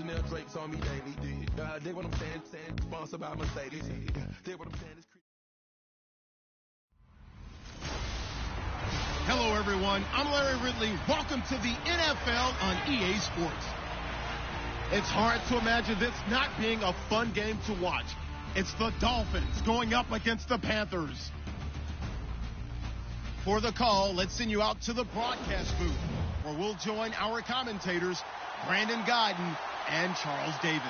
Chanel drapes on me daily. Dig what I'm saying, sponsored by Mercedes. Dig what I'm saying is. Hello, everyone. I'm Larry Ridley. Welcome to the NFL on EA Sports. It's hard to imagine this not being a fun game to watch. It's the Dolphins going up against the Panthers. For the call, let's send you out to the broadcast booth, where we'll join our commentators, Brandon Guyton and Charles Davis.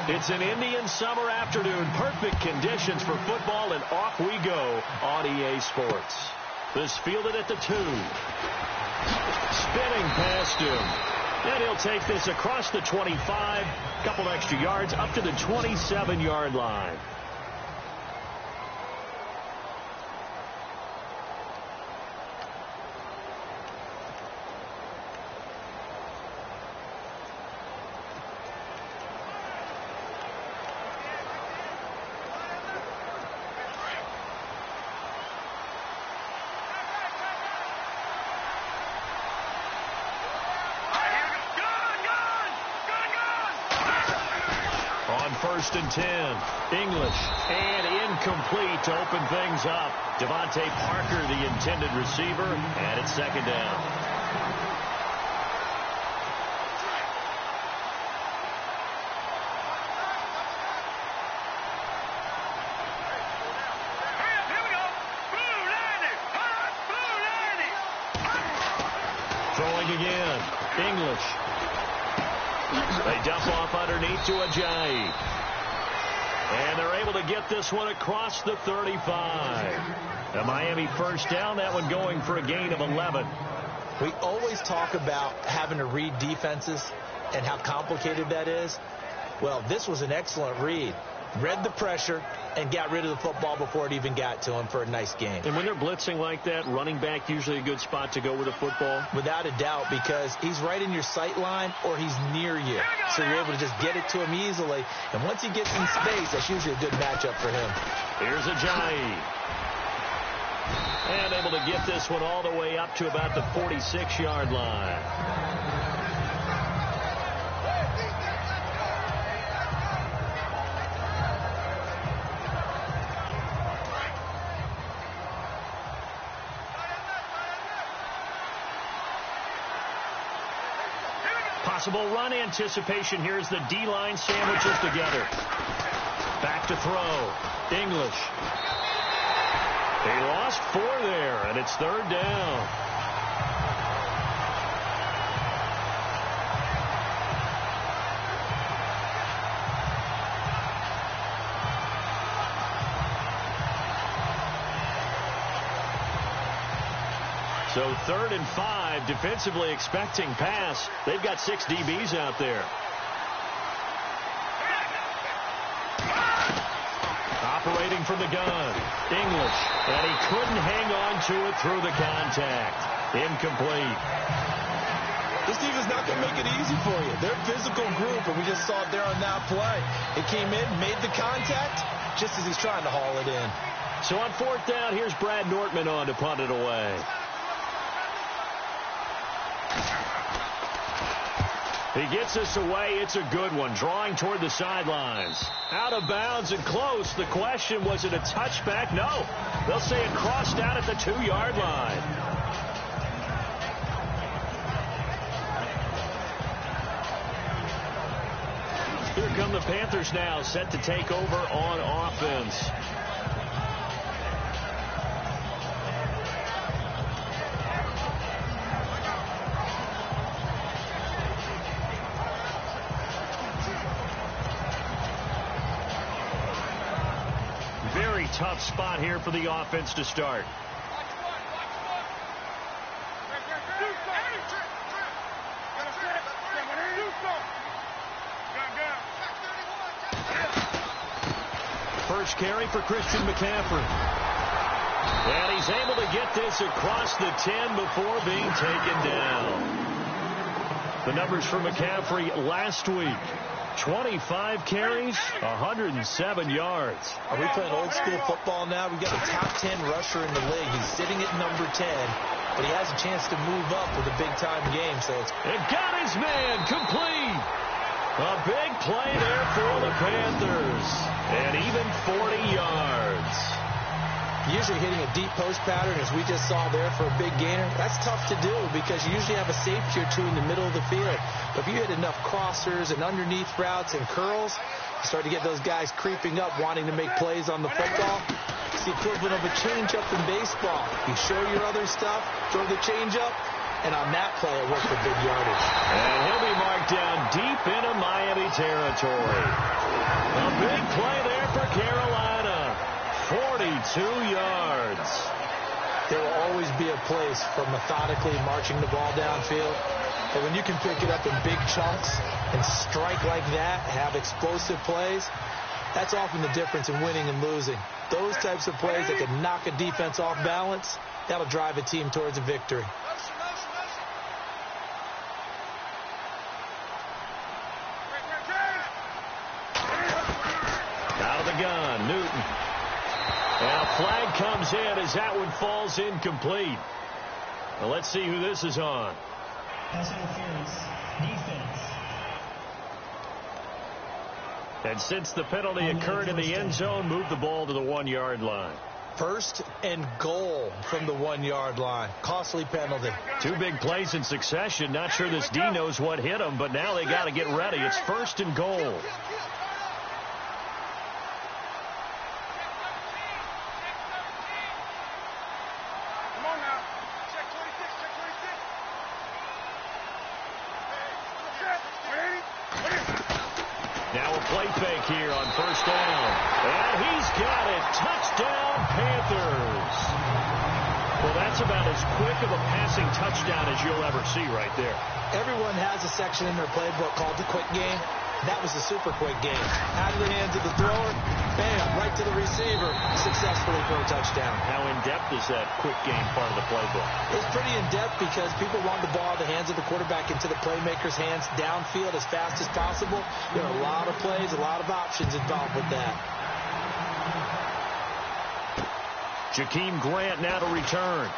It's an Indian summer afternoon. Perfect conditions for football, and off we go on EA Sports. This fielded at the 2. Spinning past him. And he'll take this across the 25. Couple extra yards up to the 27-yard line. First and 10. English, and incomplete to open things up. Devontae Parker, the intended receiver, and it's second down. Throwing again. English. They dump off underneath to Ajayi. And they're able to get this one across the 35. The Miami first down, that one going for a gain of 11. We always talk about having to read defenses and how complicated that is. Well, this was an excellent read. Read the pressure and got rid of the football before it even got to him for a nice gain. And when they're blitzing like that, running back usually a good spot to go with the football? Without a doubt, because he's right in your sight line or he's near you. So you're able to just get it to him easily. And once he gets in space, that's usually a good matchup for him. Here's Ajayi. And able to get this one all the way up to about the 46-yard line. Possible run anticipation. Here's the D-line sandwiches together. Back to throw. English. They lost 4 there, and it's third down. So 3rd and 5, defensively expecting pass. They've got 6 DBs out there. Operating from the gun, English, and he couldn't hang on to it through the contact. Incomplete. This team is not going to make it easy for you. They're a physical group, and we just saw it there on that play. It came in, made the contact, just as he's trying to haul it in. So on 4th down, here's Brad Nortman on to punt it away. He gets this away. It's a good one. Drawing toward the sidelines. Out of bounds and close. The question, was it a touchback? No. They'll say it crossed out at the 2-yard line. Here come the Panthers now, set to take over on offense. Very tough spot here for the offense to start. First carry for Christian McCaffrey. And he's able to get this across the 10 before being taken down. The numbers for McCaffrey last week. 25 carries, 107 yards. Are we playing old school football now? We've got a top 10 rusher in the league. He's sitting at number 10, but he has a chance to move up with a big-time game. So it got his man complete. A big play there for the Panthers. And even 40 yards. Usually hitting a deep post pattern, as we just saw there for a big gainer, that's tough to do because you usually have a safety or two in the middle of the field. But if you hit enough crossers and underneath routes and curls, you start to get those guys creeping up, wanting to make plays on the football. It's the equivalent of a changeup in baseball. You show your other stuff, throw the changeup, and on that play, it worked for big yardage. And he'll be marked down deep into Miami territory. A big play there for Carolina. 42 yards. There will always be a place for methodically marching the ball downfield. But when you can pick it up in big chunks and strike like that, have explosive plays, that's often the difference in winning and losing. Those types of plays that can knock a defense off balance, that'll drive a team towards a victory. Out of the gun, Newton. And a flag comes in as that one falls incomplete. Well, let's see who this is on. Pass interference, defense. And since the penalty occurred in the end zone, move the ball to the 1-yard line. 1st and goal from the 1-yard line. Costly penalty. 2 big plays in succession. Not sure this D knows what hit him, but now they got to get ready. It's 1st and goal. Now a play fake here on 1st down. And he's got it. Touchdown, Panthers. Well, that's about as quick of a passing touchdown as you'll ever see right there. Everyone has a section in their playbook called the quick game. That was a super quick game. Out of the hands of the thrower, bam, right to the receiver, successfully for a touchdown. How in-depth is that quick game part of the playbook? It's pretty in-depth because people want the ball out of the hands of the quarterback into the playmaker's hands downfield as fast as possible. There are a lot of plays, a lot of options involved with that. Jakeem Grant now to return.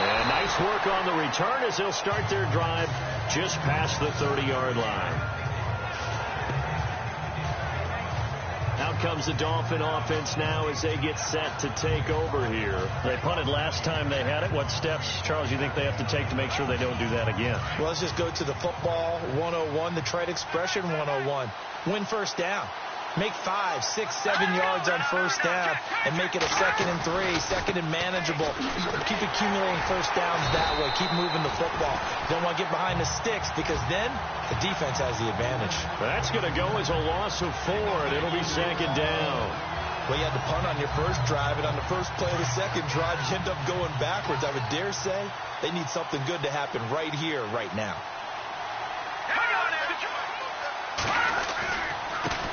And nice work on the return as they'll start their drive just past the 30-yard line. Out comes the Dolphin offense now as they get set to take over here. They punted last time they had it. What steps, Charles, you think they have to take to make sure they don't do that again? Well, let's just go to the football 101, the trade expression 101. Win 1st down. Make 5, 6, 7 yards on 1st down and make it a 2nd and 3, 2nd and manageable. Keep accumulating 1st downs that way. Keep moving the football. Don't want to get behind the sticks because then the defense has the advantage. That's going to go as a loss of 4, and it'll be 2nd down. Well, you had to punt on your first drive, and on the first play of the second drive, you end up going backwards. I would dare say they need something good to happen right here, right now.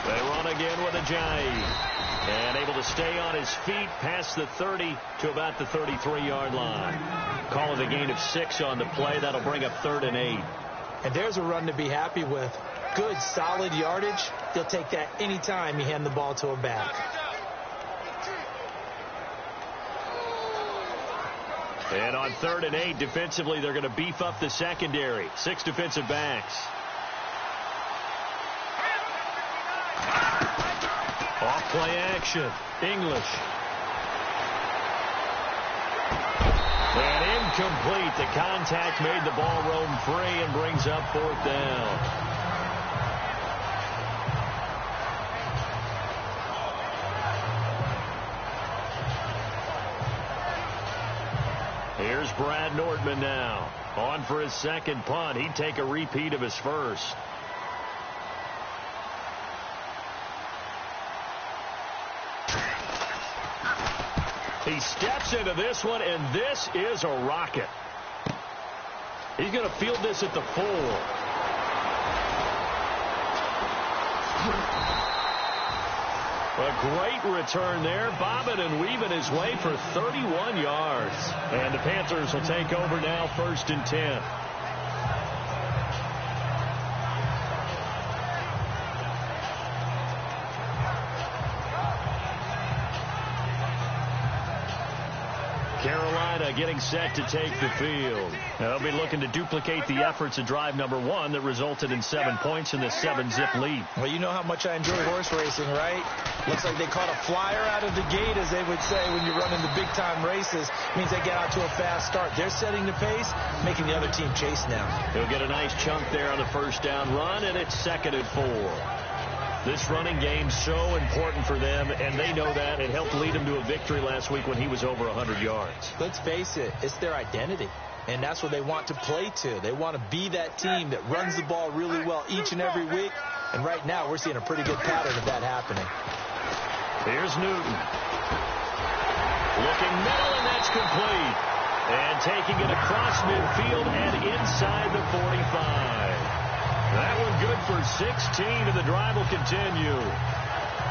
They run again with Ajayi. And able to stay on his feet past the 30 to about the 33-yard line. Calling a gain of 6 on the play. That'll bring up 3rd and 8. And there's a run to be happy with. Good, solid yardage. They'll take that anytime you hand the ball to a back. And on 3rd and 8, defensively, they're going to beef up the secondary. 6 defensive backs. Off play action. English. And incomplete. The contact made the ball roam free and brings up 4th down. Here's Brad Nordman now. On for his 2nd punt. He'd take a repeat of his first. He steps into this one, and this is a rocket. He's going to field this at the 4. A great return there, bobbing and weaving his way for 31 yards. And the Panthers will take over now, 1st and 10. Carolina getting set to take the field. They'll be looking to duplicate the efforts of drive number 1 that resulted in 7 points in this 7-zip lead. Well, you know how much I enjoy horse racing, right? Looks like they caught a flyer out of the gate, as they would say when you're running the big-time races. Means they get out to a fast start. They're setting the pace, making the other team chase now. He'll get a nice chunk there on the first down run, and it's 2nd and 4. This running game's so important for them, and they know that. It helped lead them to a victory last week when he was over 100 yards. Let's face it, it's their identity, and that's what they want to play to. They want to be that team that runs the ball really well each and every week, and right now we're seeing a pretty good pattern of that happening. Here's Newton. Looking middle, and that's complete. And taking it across midfield and inside the 45. That one good for 16, and the drive will continue.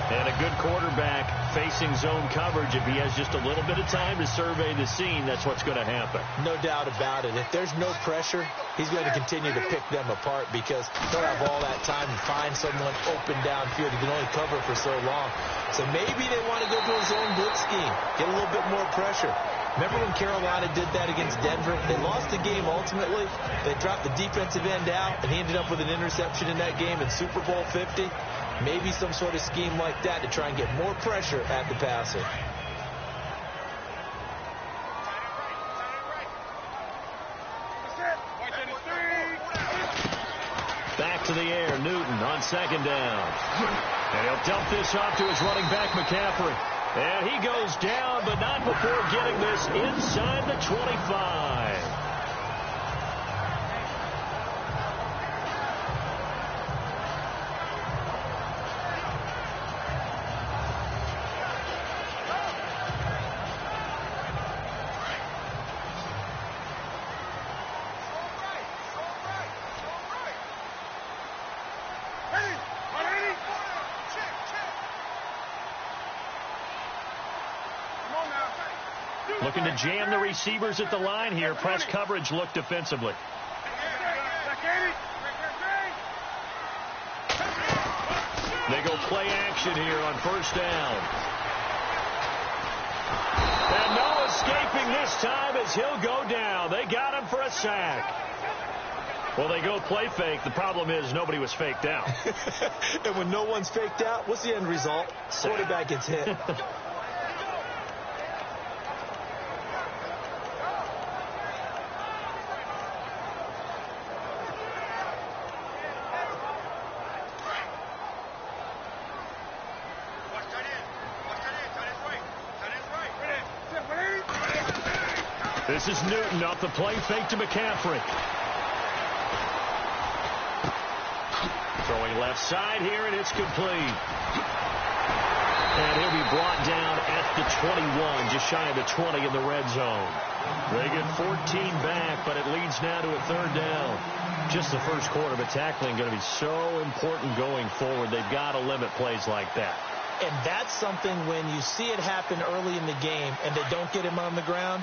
And a good quarterback facing zone coverage. If he has just a little bit of time to survey the scene, that's what's going to happen. No doubt about it. If there's no pressure, he's going to continue to pick them apart because he'll have all that time to find someone open downfield. He can only cover for so long. So maybe they want to go to a zone blitz scheme, get a little bit more pressure. Remember when Carolina did that against Denver? They lost the game ultimately. They dropped the defensive end out, and he ended up with an interception in that game in Super Bowl 50. Maybe some sort of scheme like that to try and get more pressure at the passer. Back to the air, Newton on 2nd down. And he'll dump this off to his running back, McCaffrey. And he goes down, but not before getting this inside the 25. Looking to jam the receivers at the line here. Press coverage look defensively. They go play action here on 1st down. And no escaping this time as he'll go down. They got him for a sack. Well, they go play fake. The problem is nobody was faked out. And when no one's faked out, what's the end result? Quarterback gets hit. This is Newton off the play fake to McCaffrey. Throwing left side here, and it's complete. And he'll be brought down at the 21, just shy of the 20 in the red zone. They get 14 back, but it leads now to a 3rd down. Just the first quarter, but tackling going to be so important going forward. They've got to limit plays like that. And that's something when you see it happen early in the game and they don't get him on the ground,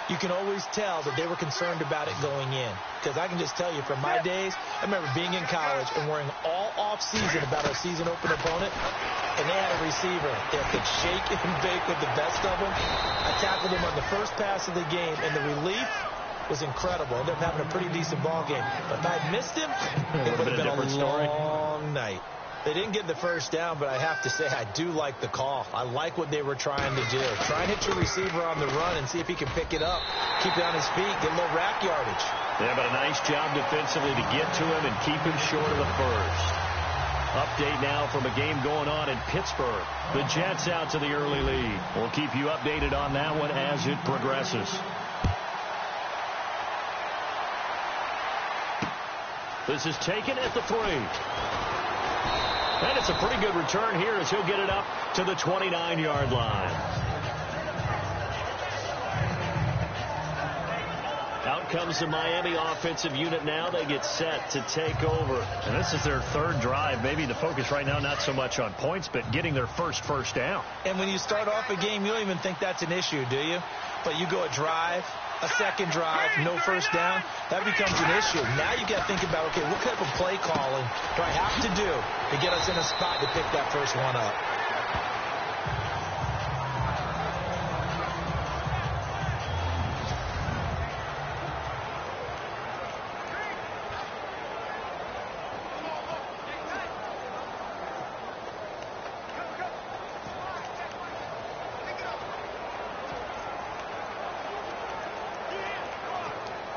you can always tell that they were concerned about it going in. Because I can just tell you from my days, I remember being in college and worrying all off-season about our season-open opponent, and they had a receiver that could shake and bake with the best of them. I tackled him on the first pass of the game, and the relief was incredible. Ended up having a pretty decent ball game. But if I'd missed him, it would have been a long night. They didn't get the first down, but I have to say I do like the call. I like what they were trying to do. Try and hit your receiver on the run and see if he can pick it up, keep it on his feet, get a little rack yardage. Yeah, but a nice job defensively to get to him and keep him short of the first. Update now from a game going on in Pittsburgh. The Jets out to the early lead. We'll keep you updated on that one as it progresses. This is taken at the 3. And it's a pretty good return here as he'll get it up to the 29-yard line. Out comes the Miami offensive unit now. They get set to take over. And this is their 3rd drive. Maybe the focus right now not so much on points, but getting their first down. And when you start off a game, you don't even think that's an issue, do you? But you go a drive, a second drive, no first down, that becomes an issue. Now you got to think about, okay, what type of play calling do I have to do to get us in a spot to pick that first one up?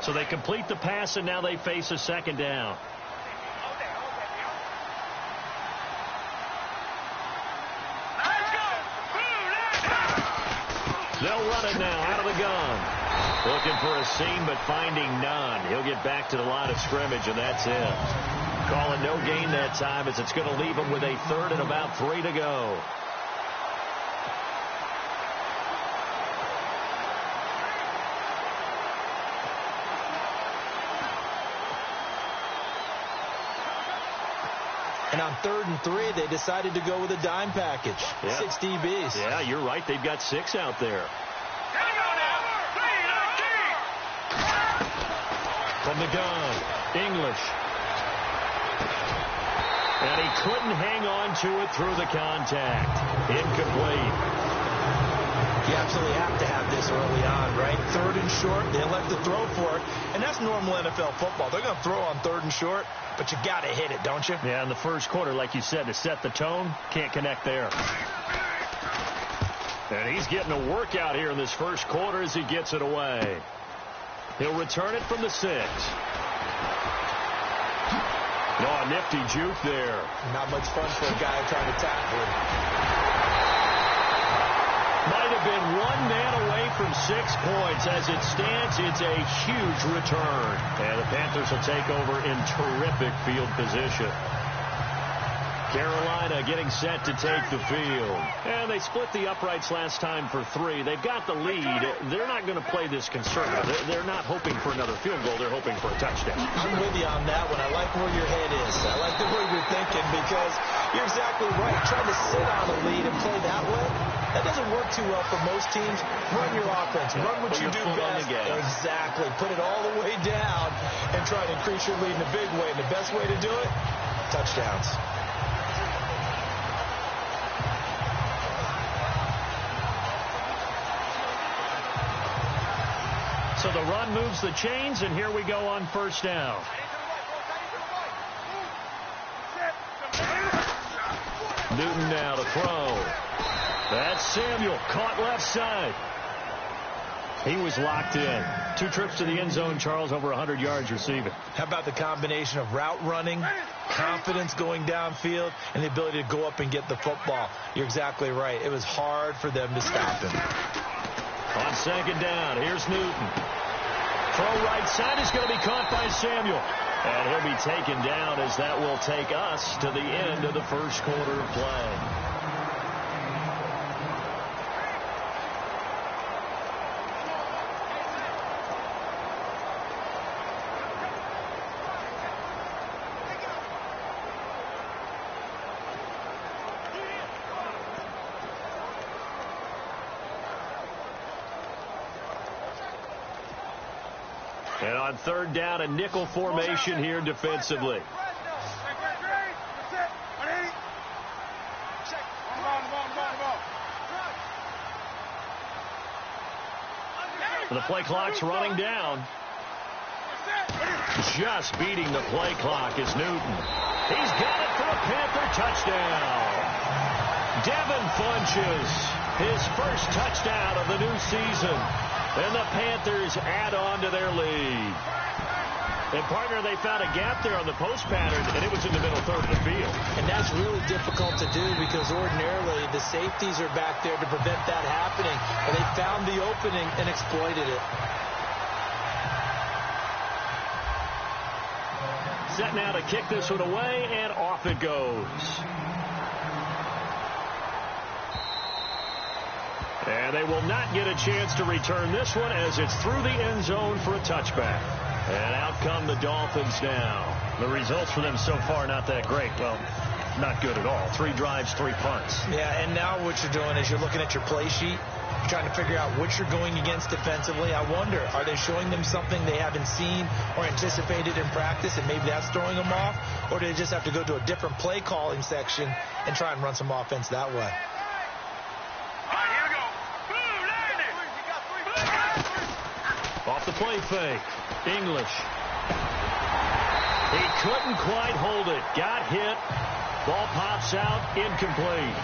So they complete the pass, and now they face a second down. They'll run it now out of the gun. Looking for a seam, but finding none. He'll get back to the line of scrimmage, and that's it. Call it no gain that time, as it's going to leave him with a third and about 3 to go. And on 3rd and 3, they decided to go with a dime package. Yeah. 6 DBs. Yeah, you're right. They've got 6 out there. From the gun, English. And he couldn't hang on to it through the contact. Incomplete. You absolutely have to have this early on, right? 3rd and short, they elect to throw for it. And that's normal NFL football. They're going to throw on 3rd and short, but you got to hit it, don't you? Yeah, in the first quarter, like you said, to set the tone, can't connect there. And he's getting a workout here in this first quarter as he gets it away. He'll return it from the 6. Oh, a nifty juke there. Not much fun for a guy trying to tackle him. Might have been one man away from 6 points. As it stands, it's a huge return. And the Panthers will take over in terrific field position. Carolina getting set to take the field. And they split the uprights last time for 3. They've got the lead. They're not going to play this conservative. They're not hoping for another field goal. They're hoping for a touchdown. I'm with you on that one. I like where your head is. I like the way you're thinking, because you're exactly right. Trying to sit on a lead and play that way, that doesn't work too well for most teams. Run your offense. Run what you do best. Exactly. Put it all the way down and try to increase your lead in a big way. And the best way to do it, touchdowns. So the run moves the chains, and here we go on first down. Newton now to throw. That's Samuel, caught left side. He was locked in. 2 trips to the end zone, Charles, over 100 yards receiving. How about the combination of route running, confidence going downfield, and the ability to go up and get the football? You're exactly right. It was hard for them to stop him. On second down, here's Newton. Throw right side is going to be caught by Samuel. And he'll be taken down, as that will take us to the end of the first quarter of play. And on third down, a nickel formation here defensively. The play clock's running down. Just beating the play clock is Newton. He's got it for a Panther touchdown. Devin Funches, his first touchdown of the new season. And the Panthers add on to their lead. And, partner, they found a gap there on the post pattern, and it was in the middle third of the field. And that's really difficult to do, because ordinarily the safeties are back there to prevent that happening. And they found the opening and exploited it. Set now to kick this one away, and off it goes. And they will not get a chance to return this one, as it's through the end zone for a touchback. And out come the Dolphins now. The results for them so far not that great. Well, not good at all. 3 drives, 3 punts. Yeah, and now what you're doing is you're looking at your play sheet. You're trying to figure out what you're going against defensively. I wonder, are they showing them something they haven't seen or anticipated in practice, and maybe that's throwing them off? Or do they just have to go to a different play calling section and try and run some offense that way? Off the play fake. English. He couldn't quite hold it. Got hit. Ball pops out. Incomplete.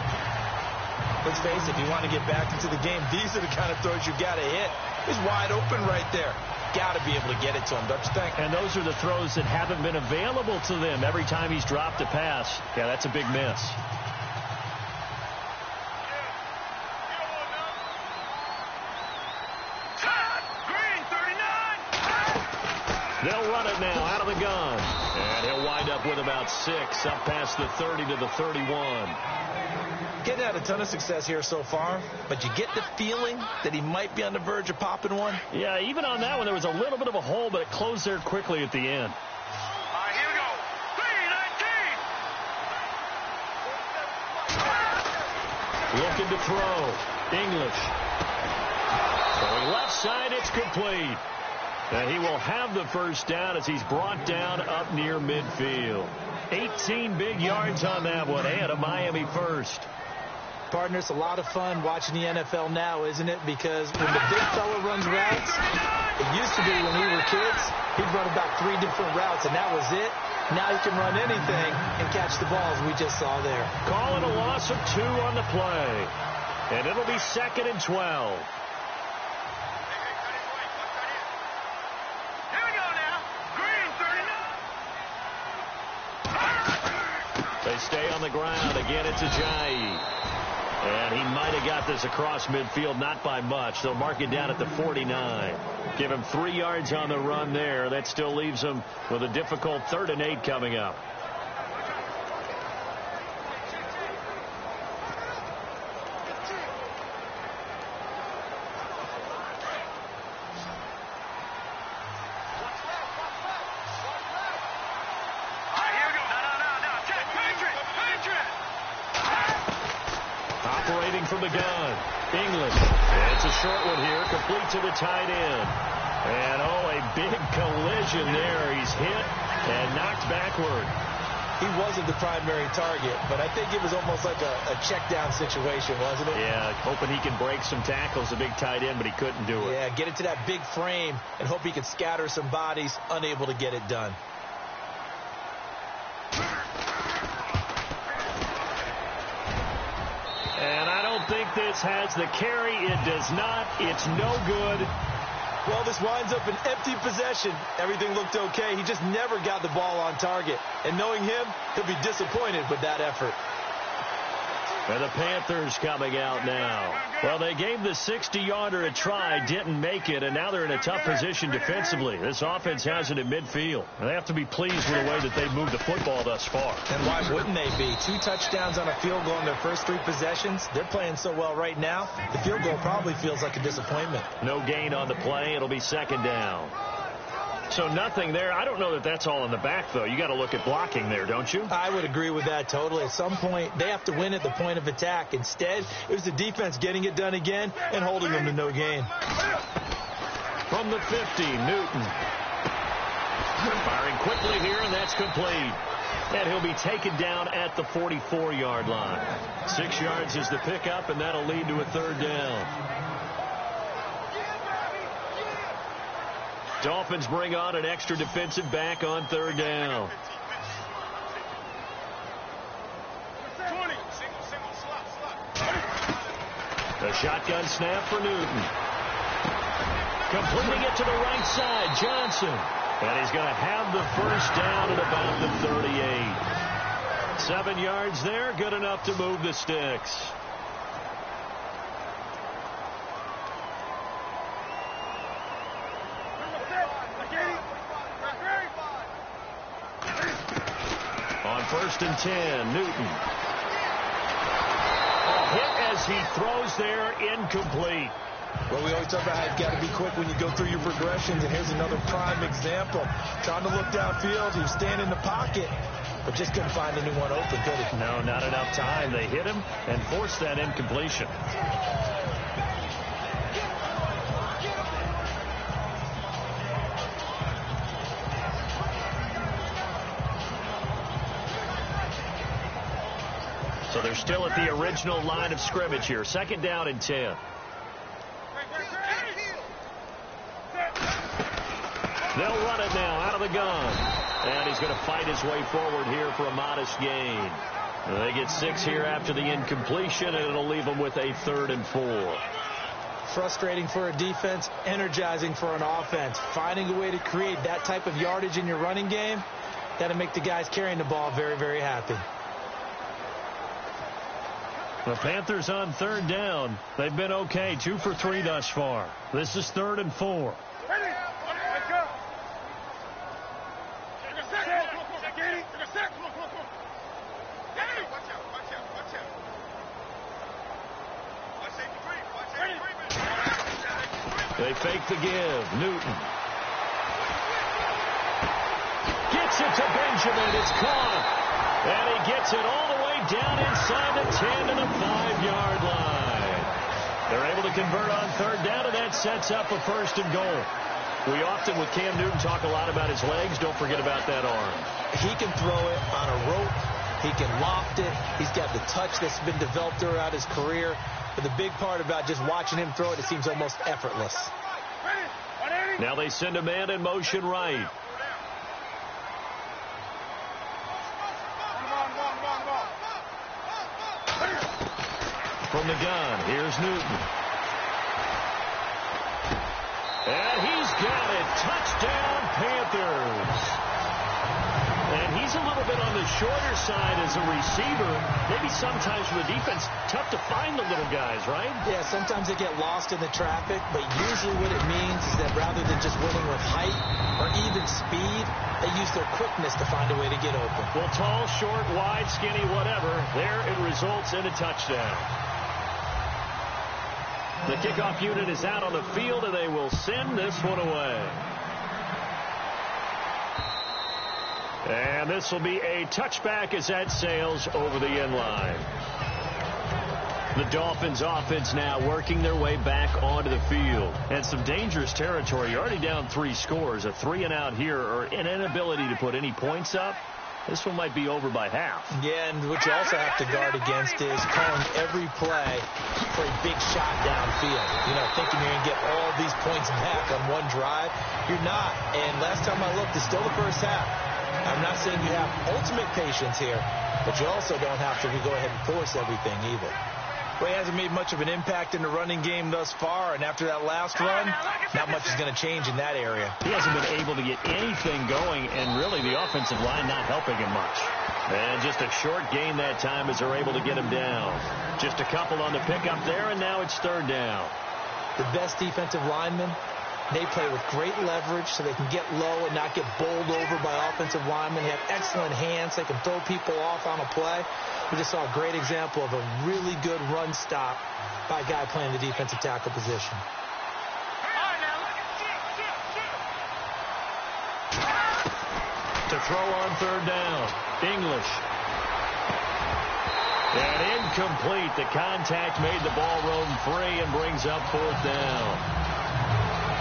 Let's face it, if you want to get back into the game, these are the kind of throws you got to hit. He's wide open right there. got to be able to get it to him, don't you think? And those are the throws that haven't been available to them every time he's dropped a pass. Yeah, that's a big miss. They'll run it now out of the gun. And he'll wind up with about 6 up past the 30 to the 31. Getting had a ton of success here so far, but you get the feeling that he might be on the verge of popping one. Yeah, even on that one, there was a little bit of a hole, but it closed there quickly at the end. All right, here we go. 3-19. Looking to throw. English. Going left side, it's complete. And he will have the first down as he's brought down up near midfield. 18 big yards on that one, and a Miami first. Partner, it's a lot of fun watching the NFL now, isn't it? Because when the big fella runs routes, it used to be when we were kids, he'd run about 3 different routes, and that was it. Now he can run anything and catch the balls we just saw there. Call it a loss of 2 on the play. And it'll be 2nd and 12. They stay on the ground. Again, it's Ajayi. And he might have got this across midfield, not by much. They'll mark it down at the 49. Give him 3 yards on the run there. That still leaves him with a difficult 3rd and 8 coming up. From the gun. English. And it's a short one here. Complete to the tight end. And, oh, a big collision there. He's hit and knocked backward. He wasn't the primary target, but I think it was almost like a check-down situation, wasn't it? Yeah, hoping he can break some tackles, a big tight end, but he couldn't do it. Yeah, get it to that big frame and hope he can scatter some bodies, unable to get it done. And I don't think this has the carry. It does not. It's no good. Well, this winds up an empty possession. Everything looked okay. He just never got the ball on target. And knowing him, he'll be disappointed with that effort. And the Panthers coming out now. Well, they gave the 60-yarder a try, didn't make it, and now they're in a tough position defensively. This offense has it in midfield. And they have to be pleased with the way that they've moved the football thus far. And why wouldn't they be? 2 touchdowns on a field goal in their first 3 possessions. They're playing so well right now, the field goal probably feels like a disappointment. No gain on the play. It'll be 2nd down. So nothing there. I don't know that that's all in the back, though. You got to look at blocking there, don't you? I would agree with that totally. At some point, they have to win at the point of attack. Instead, it was the defense getting it done again and holding them to no gain. From the 50, Newton. Firing quickly here, and that's complete. And he'll be taken down at the 44-yard line. 6 yards is the pickup, and that'll lead to a 3rd down. Dolphins bring on an extra defensive back on 3rd down. The shotgun snap for Newton. Completing it to the right side, Johnson. And he's going to have the first down at about the 38. 7 yards there, good enough to move the sticks. On 1st and 10, Newton. A hit as he throws there, incomplete. Well, we always talk about how you've got to be quick when you go through your progressions, and here's another prime example. Trying to look downfield, he was staying in the pocket, but just couldn't find anyone open, could he? No, not enough time. They hit him and forced that incompletion. So they're still at the original line of scrimmage here. 2nd down and 10. They'll run it now out of the gun. And he's going to fight his way forward here for a modest gain. They get 6 here after the incompletion, and it'll leave them with a 3rd and 4. Frustrating for a defense, energizing for an offense. Finding a way to create that type of yardage in your running game, that'll make the guys carrying the ball very, very happy. The Panthers on third down. They've been okay, 2 for 3 thus far. This is 3rd and 4. They fake the give. Newton gets it to Benjamin. It's caught. And he gets it all the way down inside the 10 to the 5-yard line. They're able to convert on third down, and that sets up a 1st and goal. We often, with Cam Newton, talk a lot about his legs. Don't forget about that arm. He can throw it on a rope. He can loft it. He's got the touch that's been developed throughout his career. But the big part about just watching him throw it, it seems almost effortless. Now they send a man in motion right. From the gun, here's Newton. And he's got it. Touchdown, Panthers. And he's a little bit on the shorter side as a receiver. Maybe sometimes for the defense, tough to find the little guys, right? Yeah, sometimes they get lost in the traffic, but usually what it means is that rather than just winning with height or even speed, they use their quickness to find a way to get open. Well, tall, short, wide, skinny, whatever, there it results in a touchdown. The kickoff unit is out on the field, and they will send this one away. And this will be a touchback as that sails over the end line. The Dolphins offense now working their way back onto the field. And some dangerous territory. You're already down 3 scores. A 3-and-out here, or an inability to put any points up. This one might be over by half. Yeah, and what you also have to guard against is calling every play for a big shot downfield. You know, thinking you're going to get all these points back on one drive. You're not. And last time I looked, it's still the first half. I'm not saying you have ultimate patience here, but you also don't have to go ahead and force everything either. Well, he hasn't made much of an impact in the running game thus far, and after that last run, not much is going to change in that area. He hasn't been able to get anything going, and really the offensive line not helping him much. And just a short gain that time as they're able to get him down. Just a couple on the pickup there, and now it's third down. The best defensive linemen, they play with great leverage so they can get low and not get bowled over by offensive linemen. They have excellent hands. They can throw people off on a play. We just saw a great example of a really good run stop by a guy playing the defensive tackle position. To throw on third down, English. And incomplete. The contact made the ball roam free and brings up 4th down.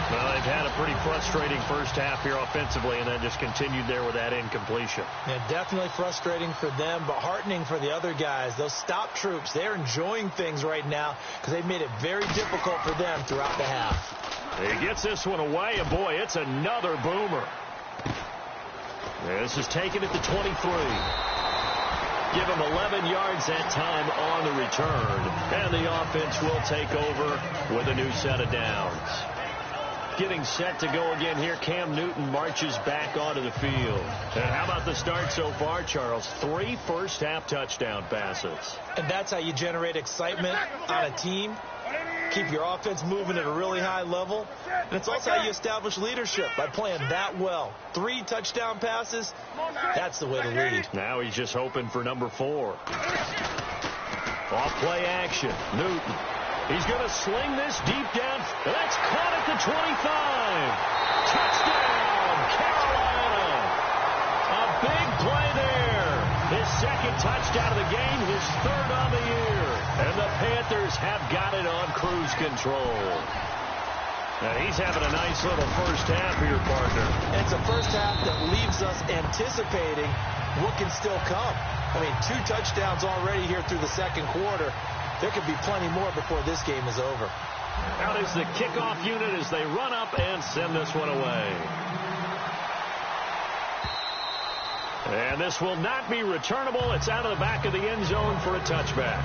Well, they've had a pretty frustrating first half here offensively, and then just continued there with that incompletion. Yeah, definitely frustrating for them, but heartening for the other guys. Those stop troops, they're enjoying things right now because they've made it very difficult for them throughout the half. He gets this one away, and boy, it's another boomer. This is taken at the 23. Give him 11 yards that time on the return, and the offense will take over with a new set of downs. Getting set to go again here. Cam Newton marches back onto the field. And how about the start so far, Charles? 3 first-half touchdown passes. And that's how you generate excitement on a team. Keep your offense moving at a really high level. And it's also how you establish leadership by playing that well. 3 touchdown passes, that's the way to lead. Now he's just hoping for number 4. Off play action. Newton. He's going to sling this deep down. That's caught at the 25. Touchdown, Carolina. A big play there. His second touchdown of the game, his 3rd on the year. And the Panthers have got it on cruise control. And he's having a nice little first half here, partner. It's a first half that leaves us anticipating what can still come. I mean, 2 touchdowns already here through the second quarter. There could be plenty more before this game is over. Out is the kickoff unit as they run up and send this one away. And this will not be returnable. It's out of the back of the end zone for a touchback.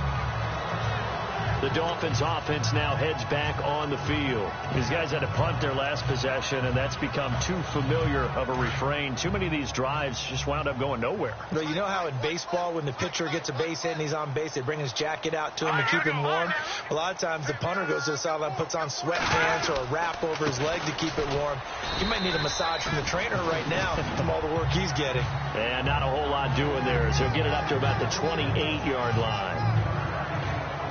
The Dolphins offense now heads back on the field. These guys had to punt their last possession, and that's become too familiar of a refrain. Too many of these drives just wound up going nowhere. But you know how in baseball, when the pitcher gets a base hit and he's on base, they bring his jacket out to him to keep him warm? A lot of times the punter goes to the sideline, puts on sweatpants or a wrap over his leg to keep it warm. He might need a massage from the trainer right now from all the work he's getting. And not a whole lot doing there as he'll get it up to about the 28-yard line.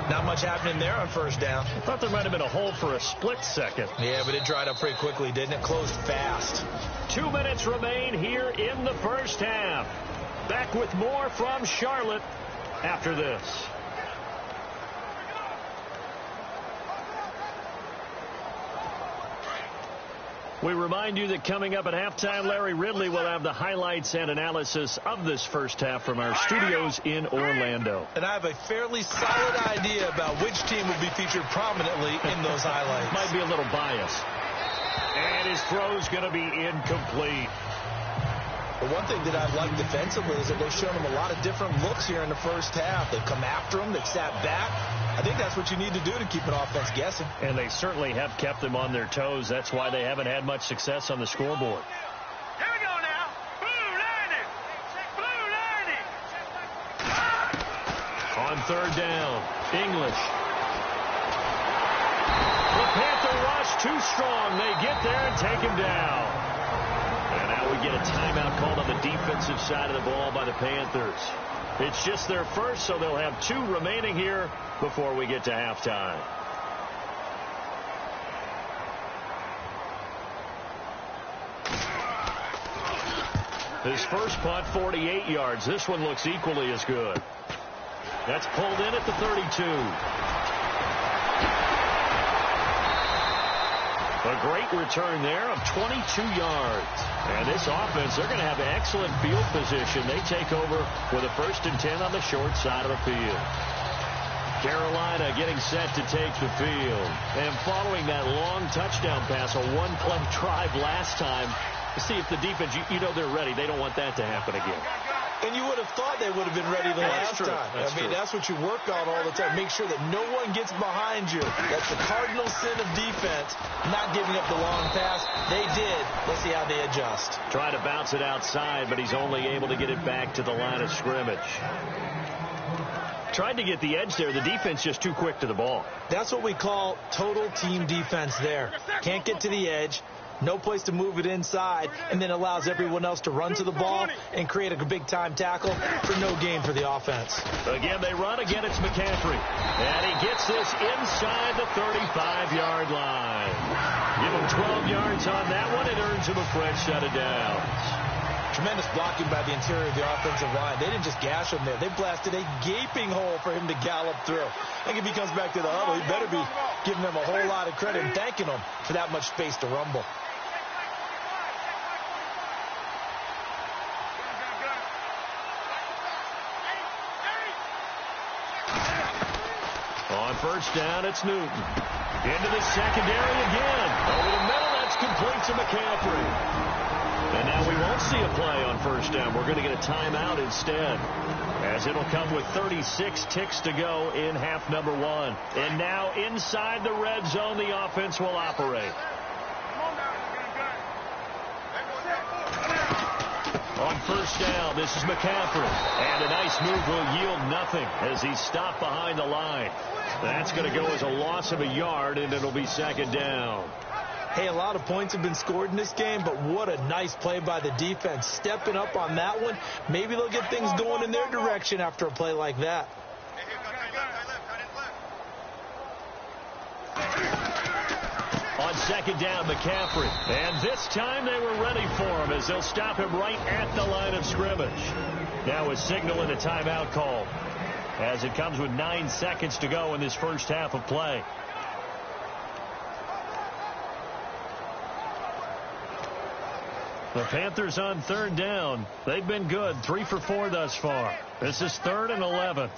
Not much happening there on first down. I thought there might have been a hole for a split second. Yeah, but it dried up pretty quickly, didn't it? Closed fast. 2 minutes remain here in the first half. Back with more from Charlotte after this. We remind you that coming up at halftime, Larry Ridley will have the highlights and analysis of this first half from our studios in Orlando. And I have a fairly solid idea about which team will be featured prominently in those highlights. Might be a little biased. And his throw's going to be incomplete. The one thing that I've liked defensively is that they've shown him a lot of different looks here in the first half. They've come after him. They've sat back. I think that's what you need to do to keep an offense guessing. And they certainly have kept them on their toes. That's why they haven't had much success on the scoreboard. Here we go now. Blue learning. Blue learning. On third down, English. The Panther rush too strong. They get there and take him down. And now we get a timeout called on the defensive side of the ball by the Panthers. It's just their first, so they'll have 2 remaining here before we get to halftime. His first punt, 48 yards. This one looks equally as good. That's pulled in at the 32. A great return there of 22 yards. And this offense, they're going to have excellent field position. They take over with a 1st and 10 on the short side of the field. Carolina getting set to take the field. And following that long touchdown pass, a one-play drive last time, to see if the defense, you know they're ready. They don't want that to happen again. And you would have thought they would have been ready the last time. That's what you work on all the time. Make sure that no one gets behind you. That's the cardinal sin of defense, not giving up the long pass. They did. Let's see how they adjust. Trying to bounce it outside, but he's only able to get it back to the line of scrimmage. Tried to get the edge there. The defense just too quick to the ball. That's what we call total team defense there. Can't get to the edge. No place to move it inside, and then allows everyone else to run to the ball and create a big-time tackle for no gain for the offense. Again, they run. Again, it's McCaffrey. And he gets this inside the 35-yard line. Give him 12 yards on that one. It earns him a fresh set of downs. Tremendous blocking by the interior of the offensive line. They didn't just gash him there. They blasted a gaping hole for him to gallop through. I think if he comes back to the huddle, he better be giving them a whole lot of credit and thanking them for that much space to rumble. On first down, it's Newton. Into the secondary again. Over the middle, that's complete to McCaffrey. And now we won't see a play on first down. We're going to get a timeout instead, as it'll come with 36 ticks to go in half number 1. And now inside the red zone, the offense will operate. On first down, this is McCaffrey. And a nice move will yield nothing as he's stopped behind the line. That's going to go as a loss of a yard, and it'll be second down. Hey, a lot of points have been scored in this game, but what a nice play by the defense. Stepping up on that one. Maybe they'll get things going in their direction after a play like that. On second down, McCaffrey. And this time they were ready for him as they'll stop him right at the line of scrimmage. Now a signal and a timeout call, as it comes with 9 seconds to go in this first half of play. The Panthers on third down. They've been good. 3 for 4 thus far. This is 3rd and 11.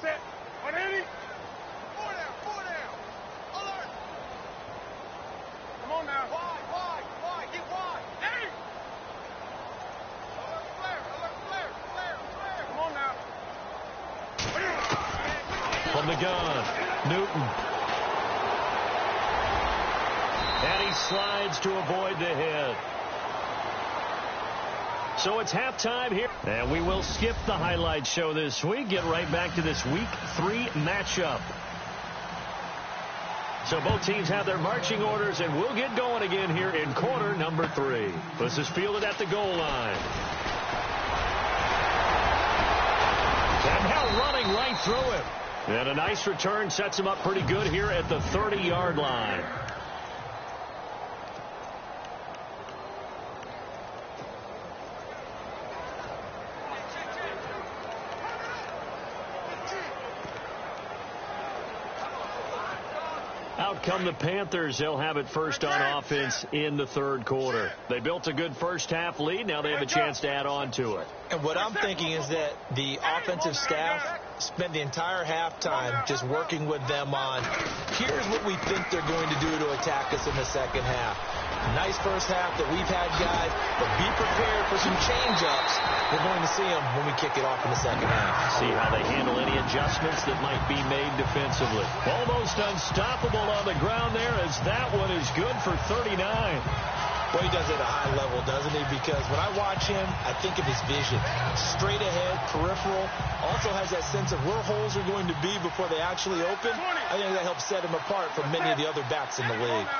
From the gun, Newton he slides to avoid the hit. So it's halftime here. And we will skip the highlight show this week. Get right back to this Week 3 matchup. So both teams have their marching orders, and we'll get going again here in quarter number 3. This is fielded at the goal line. And now running right through him. And a nice return sets him up pretty good here at the 30-yard line. Out come the Panthers. They'll have it first on offense in the third quarter. They built a good first-half lead. Now they have a chance to add on to it. And what I'm thinking is that the offensive staff spent the entire halftime just working with them on, here's what we think they're going to do to attack us in the second half. Nice first half that we've had, guys, but be prepared for some change-ups. We're going to see them when we kick it off in the second half. See how they handle any adjustments that might be made defensively. Almost unstoppable on the ground there, as that one is good for 39. Well, he does it at a high level, doesn't he? Because when I watch him, I think of his vision. Straight ahead, peripheral. Also has that sense of where holes are going to be before they actually open. I think that helps set him apart from many of the other backs in the league.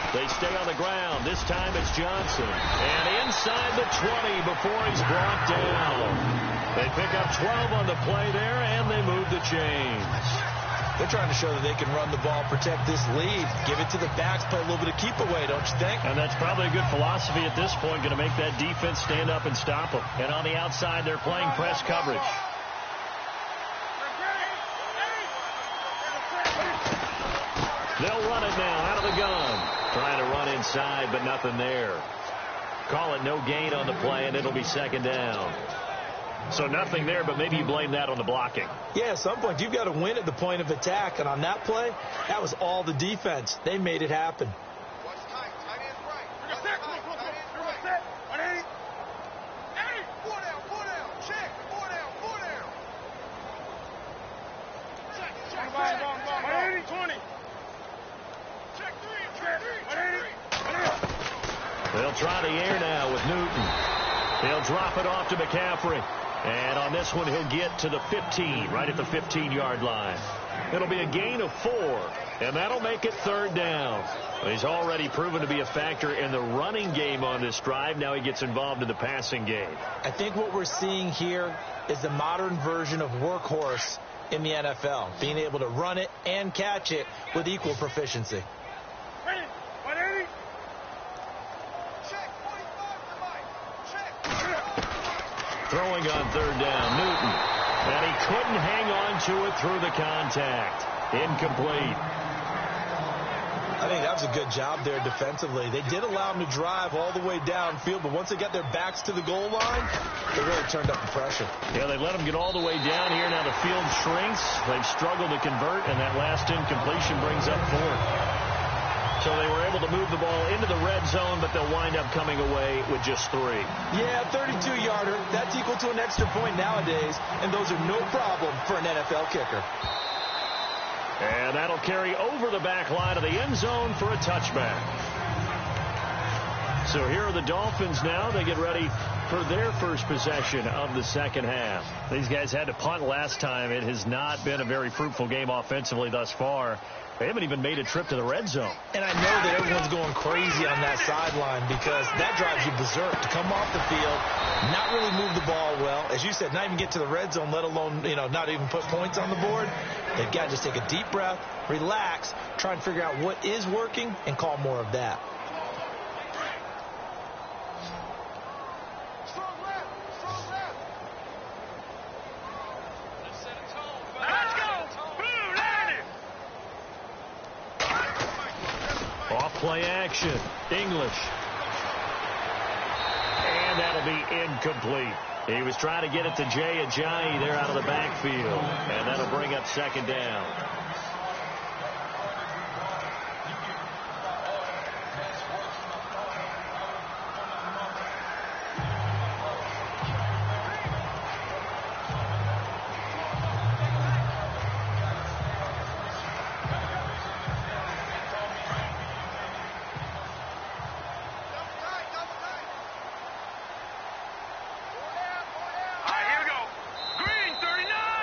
They stay on the ground. This time it's Johnson. And inside the 20 before he's brought down. They pick up 12 on the play there, and they move the chains. They're trying to show that they can run the ball, protect this lead, give it to the backs, play a little bit of keep away, don't you think? And that's probably a good philosophy at this point, going to make that defense stand up and stop them. And on the outside, they're playing press coverage. They'll run it now out of the gun. Trying to run inside, but nothing there. Call it no gain on the play, and it'll be second down. So nothing there, but maybe you blame that on the blocking. Yeah, at some point, you've got to win at the point of attack. And on that play, that was all the defense. They made it happen. They'll try the air now with Newton. They'll drop it off to McCaffrey. And on this one, he'll get to the 15, right at the 15-yard line. It'll be a gain of 4, and that'll make it third down. He's already proven to be a factor in the running game on this drive. Now he gets involved in the passing game. I think what we're seeing here is the modern version of workhorse in the NFL, being able to run it and catch it with equal proficiency. Throwing on third down, Newton. And he couldn't hang on to it through the contact. Incomplete. I think that was a good job there defensively. They did allow him to drive all the way downfield, but once they got their backs to the goal line, they really turned up the pressure. Yeah, they let him get all the way down here. Now the field shrinks. They've struggled to convert, and that last incompletion brings up 4. So they were able to move the ball into the red zone, but they'll wind up coming away with just 3. Yeah, 32-yarder. That's equal to an extra point nowadays, and those are no problem for an NFL kicker. And that'll carry over the back line of the end zone for a touchback. So here are the Dolphins now. They get ready for their first possession of the second half. These guys had to punt last time. It has not been a very fruitful game offensively thus far. They haven't even made a trip to the red zone. And I know that everyone's going crazy on that sideline because that drives you berserk to come off the field, not really move the ball well. As you said, not even get to the red zone, let alone, not even put points on the board. They've got to just take a deep breath, relax, try and figure out what is working, and call more of that. Play action. English. And that'll be incomplete. He was trying to get it to Jay Ajayi there out of the backfield. And that'll bring up second down.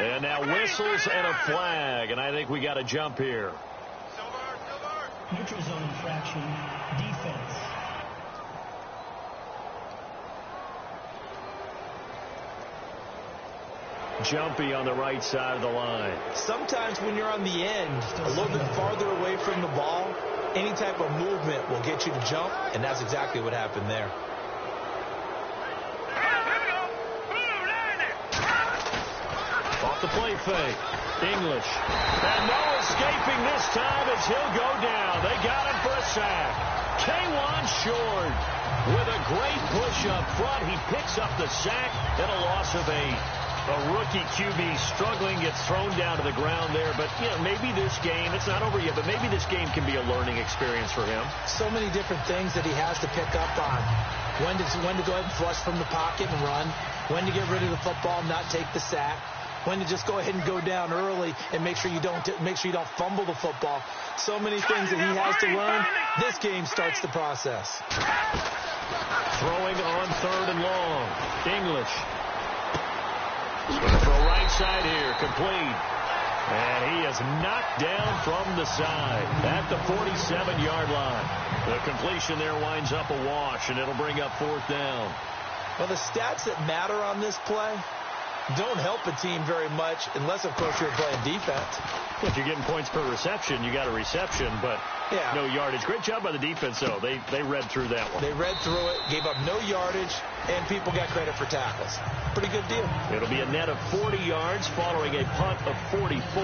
And now whistles and a flag, and I think we got a jump here. Neutral zone infraction, defense. Jumpy on the right side of the line. Sometimes when you're on the end, a little bit farther away from the ball, any type of movement will get you to jump, and that's exactly what happened there. Off the play fake. English. And no escaping this time as he'll go down. They got him for a sack. K'Wan Short with a great push up front. He picks up the sack and a loss of 8. A rookie QB struggling, gets thrown down to the ground there. But, you know, maybe this game, it's not over yet, but maybe this game can be a learning experience for him. So many different things that he has to pick up on. When to go ahead and flush from the pocket and run. When to get rid of the football and not take the sack. When to just go ahead and go down early and make sure you don't fumble the football. So many things that he has to learn. This game starts the process. Throwing on 3rd and long. English. He's going to throw right side here. Complete. And he is knocked down from the side at the 47-yard line. The completion there winds up a wash, and it'll bring up 4th down. Well, the stats that matter on this play don't help a team very much unless, of course, you're playing defense. If you're getting points per reception, you got a reception, but no yardage. Great job by the defense, though. They read through that one. They read through it, gave up no yardage, and people got credit for tackles. Pretty good deal. It'll be a net of 40 yards following a punt of 44.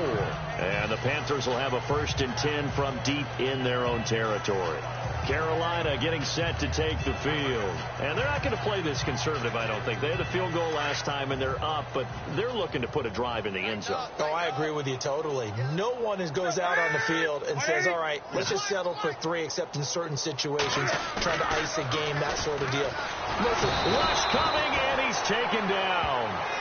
And the Panthers will have a 1st and 10 from deep in their own territory. Carolina getting set to take the field. And they're not going to play this conservative, I don't think. They had a field goal last time, and they're up, but they're looking to put a drive in the end zone. Oh, I agree with you totally. No one goes out on the field and says, all right, let's just settle for 3, except in certain situations, trying to ice a game, that sort of deal. Listen, Rush coming, and he's taken down.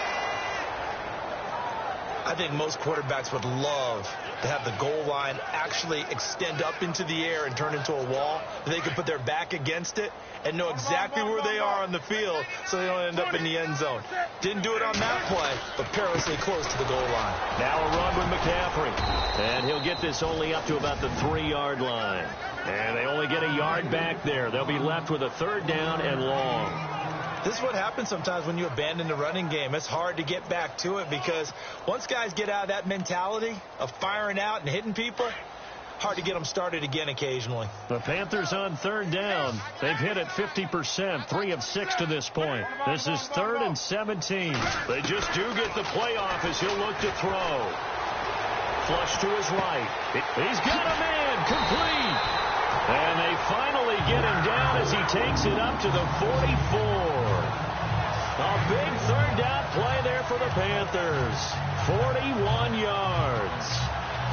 I think most quarterbacks would love to have the goal line actually extend up into the air and turn into a wall. They can put their back against it and know exactly where they are on the field so they don't end up in the end zone. Didn't do it on that play, but perilously close to the goal line. Now a run with McCaffrey. And he'll get this only up to about the 3-yard line. And they only get a yard back there. They'll be left with a 3rd down and long. This is what happens sometimes when you abandon the running game. It's hard to get back to it because once guys get out of that mentality of firing out and hitting people, hard to get them started again occasionally. The Panthers on 3rd down. They've hit it 50%, 3 of 6 to this point. This is 3rd and 17. They just do get the playoff as he'll look to throw. Flush to his right. He's got a man. Complete. And they finally get him down as he takes it up to the 44. A big 3rd down play there for the Panthers. 41 yards.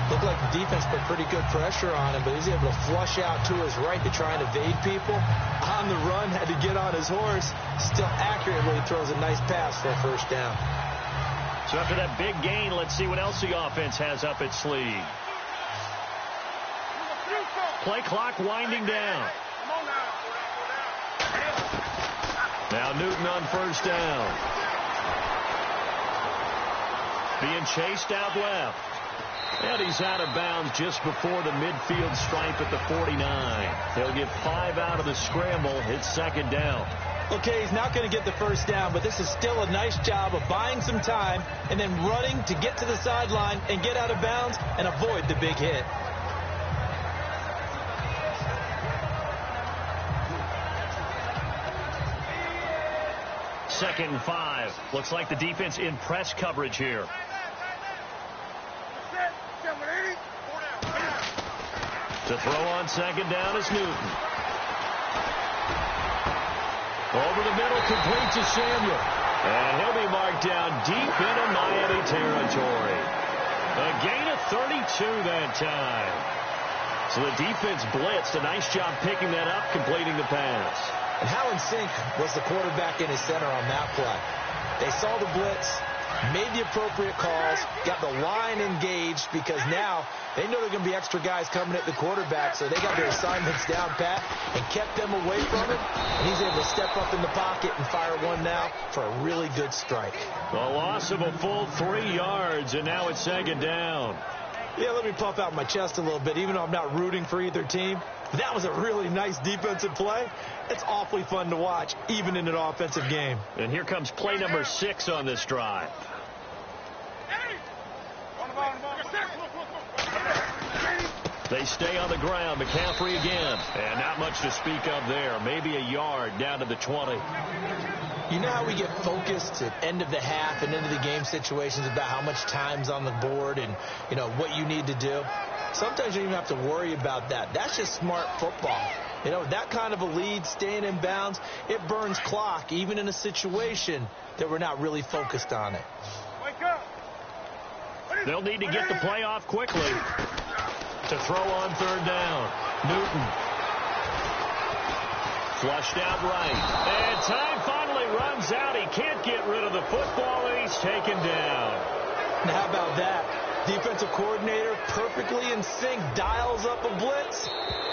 Looked like the defense put pretty good pressure on him, but he's able to flush out to his right to try and evade people. On the run, had to get on his horse. Still accurately throws a nice pass for a 1st down. So after that big gain, let's see what else the offense has up its sleeve. Play clock winding down. Now Newton on 1st down. Being chased out left. And he's out of bounds just before the midfield stripe at the 49. He'll get 5 out of the scramble. It's 2nd down. Okay, he's not going to get the 1st down, but this is still a nice job of buying some time and then running to get to the sideline and get out of bounds and avoid the big hit. Second and 5. Looks like the defense in press coverage here. To throw on 2nd down is Newton. Over the middle, complete to Samuel. And he'll be marked down deep into Miami territory. A gain of 32 that time. So the defense blitzed. A nice job picking that up, completing the pass. And how in sync was the quarterback and his center on that play? They saw the blitz, made the appropriate calls, got the line engaged, because now they know they're going to be extra guys coming at the quarterback, so they got their assignments down pat and kept them away from him, and he's able to step up in the pocket and fire one now for a really good strike. A loss of a full 3 yards, and now it's second down. Yeah, let me puff out my chest a little bit, even though I'm not rooting for either team. That was a really nice defensive play. It's awfully fun to watch, even in an offensive game. And here comes play number 6 on this drive. They stay on the ground. McCaffrey again. And not much to speak of there. Maybe a yard down to the 20. You know how we get focused at end of the half and into the game situations about how much time's on the board and, you know, what you need to do? Sometimes you don't even have to worry about that. That's just smart football. You know, that kind of a lead, staying in bounds, it burns clock, even in a situation that we're not really focused on it. They'll need to get the play off quickly to throw on third down. Newton. Flushed out right. And time finally runs out. He can't get rid of the football, and he's taken down. Now, how about that? Defensive coordinator perfectly in sync, dials up a blitz,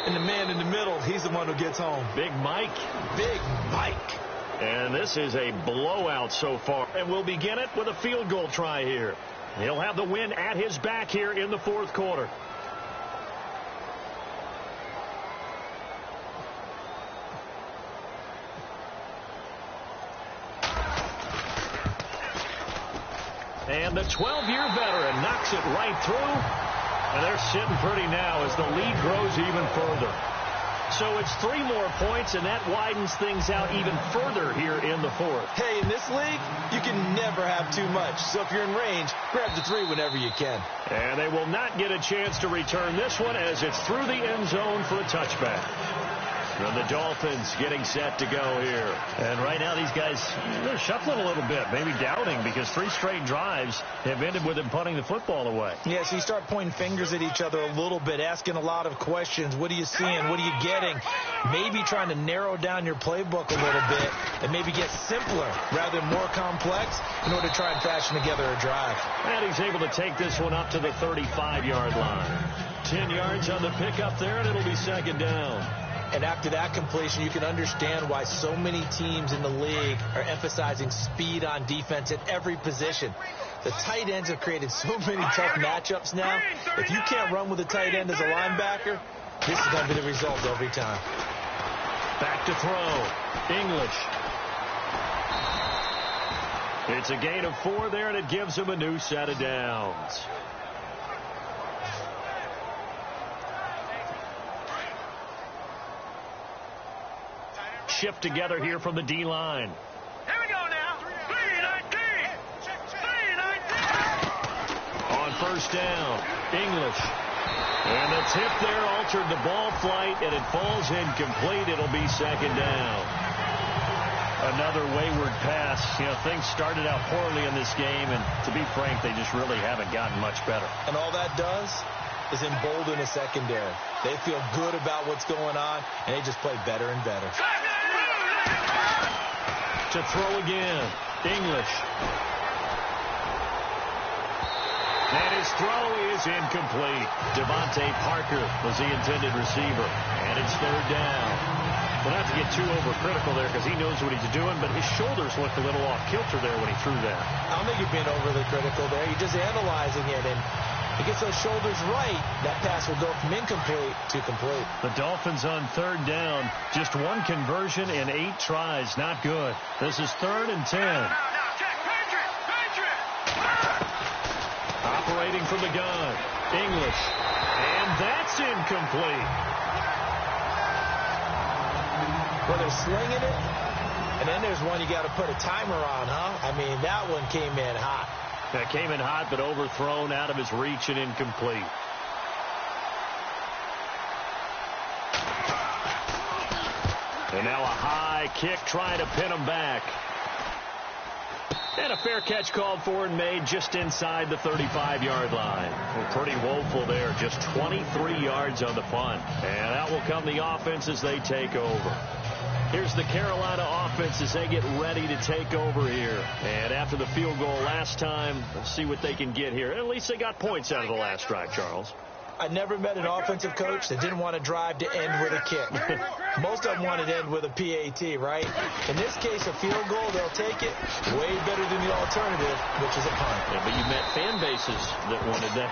and the man in the middle, he's the one who gets home. Big Mike. Big Mike. And this is a blowout so far. And we'll begin it with a field goal try here. He'll have the win at his back here in the fourth quarter. And the 12-year veteran knocks it right through. And they're sitting pretty now as the lead grows even further. So it's 3 more points, and that widens things out even further here in the fourth. Hey, in this league, you can never have too much. So if you're in range, grab the 3 whenever you can. And they will not get a chance to return this one as it's through the end zone for a touchback. And the Dolphins getting set to go here. And right now these guys, they're shuffling a little bit, maybe doubting, because 3 straight drives have ended with them punting the football away. Yeah, so you start pointing fingers at each other a little bit, asking a lot of questions. What are you seeing? What are you getting? Maybe trying to narrow down your playbook a little bit and maybe get simpler rather than more complex in order to try and fashion together a drive. And he's able to take this one up to the 35-yard line. 10 yards on the pickup there, and it'll be second down. And after that completion, you can understand why so many teams in the league are emphasizing speed on defense at every position. The tight ends have created so many tough matchups now. If you can't run with a tight end as a linebacker, this is going to be the result every time. Back to throw. English. It's a gain of 4 there, and it gives him a new set of downs. Shift together here from the D-line. Here we go now. 3-19. 3-19. On first down, English. And the tip there altered the ball flight, and it falls incomplete. It'll be second down. Another wayward pass. You know, things started out poorly in this game, and to be frank, they just really haven't gotten much better. And all that does is embolden a secondary. They feel good about what's going on, and they just play better and better. To throw again, English. And his throw is incomplete. Devontae Parker was the intended receiver, and it's third down. We'll not to get too overcritical there because he knows what he's doing, but his shoulders looked a little off kilter there when he threw that. I don't think you're being overly critical there. You're just analyzing it, and if he gets those shoulders right, that pass will go from incomplete to complete. The Dolphins on third down. Just 1 conversion in 8 tries. Not good. This is 3rd and 10. Operating from the gun. English. And that's incomplete. Well, they're slinging it, and then there's one you got to put a timer on, huh? I mean, that one came in hot. That came in hot, but overthrown out of his reach and incomplete. And now a high kick trying to pin him back. And a fair catch called for and made just inside the 35-yard line. Well, pretty woeful there. Just 23 yards on the punt. And out will come the offense as they take over. Here's the Carolina offense as they get ready to take over here. And after the field goal last time, let's see what they can get here. At least they got points out of the last drive, Charles. I never met an offensive coach that didn't want to drive to end with a kick. Most of them wanted to end with a PAT, right? In this case, a field goal, they'll take it way better than the alternative, which is a punt. Yeah, but you met fan bases that wanted that